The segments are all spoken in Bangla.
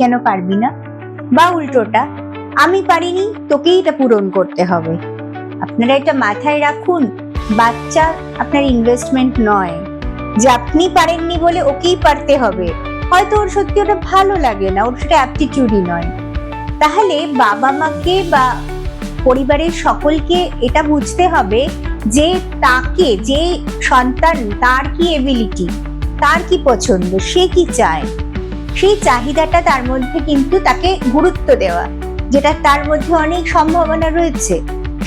কেন পারবি না, বা উল্টোটা আমি পারিনি তোকেই এটা পূরণ করতে হবে। আপনারা এটা মাথায় রাখুন, বাচ্চা আপনার ইনভেস্টমেন্ট নয় যে আপনি পারেননি বলে ওকেই পারতে হবে। হয়তো ওর সত্যি ওটা ভালো লাগে না, ওর সেটা অ্যাপটিটিউডই নয়। তাহলে বাবা মাকে বা পরিবারের সকলকে এটা বুঝতে হবে যে তাকে, যে সন্তান, তার কি এবিলিটি, তার কি পছন্দ, সে কি চায়, সেই চাহিদাটা তার মধ্যে কিন্তু তাকে গুরুত্ব দেওয়া, যেটা তার মধ্যে অনেক সম্ভাবনা রয়েছে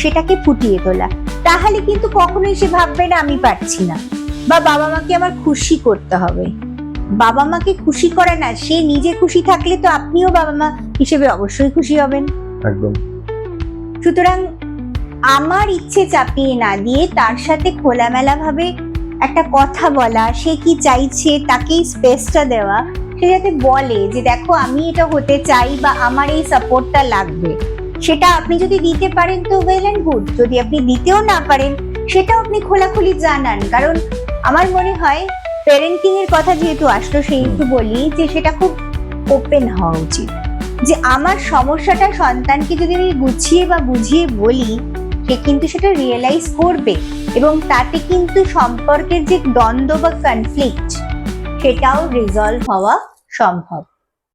সেটাকে ফুটিয়ে তোলা। তাহলে কিন্তু কখনোই সে ভাববে না আমি পারছি না, বা বাবা মাকে আমার খুশি করতে হবে। বাবা মাকে খুশি করে না, সে নিজে খুশি থাকলে তো আপনিও বাবা মা হিসেবে অবশ্যই খুশি হবেন। একদম। সুতরাং আমার ইচ্ছে চাপিয়ে না দিয়ে তার সাথে খোলামেলা ভাবে একটা কথা বলা, সে কি চাইছে তাকেই স্পেসটা দেওয়া, সে যাতে বলে যে দেখো আমি এটা হতে চাই বা আমার এই সাপোর্টটা লাগবে, সেটা আপনি যদি দিতে পারেন তো ওয়েল এন্ড গুড, যদি আপনি দিতেও না পারেন সেটাও আপনি খোলাখুলি জানান। কারণ আমার মনে হয় প্যারেন্টিং এর কথা যেহেতু আসলো সেহেতু বলি যে সেটা খুব ওপেন হওয়া উচিত, যে আমার সমস্যাটা সন্তানকে যদি আমি গুছিয়ে বা বুঝিয়ে বলি সে কিন্তু সেটা রিয়েলাইজ করবে, এবং তাতে কিন্তু সম্পর্কের যে দ্বন্দ্ব বা কনফ্লিক্ট সেটাও রিজলভ হওয়া সম্ভব।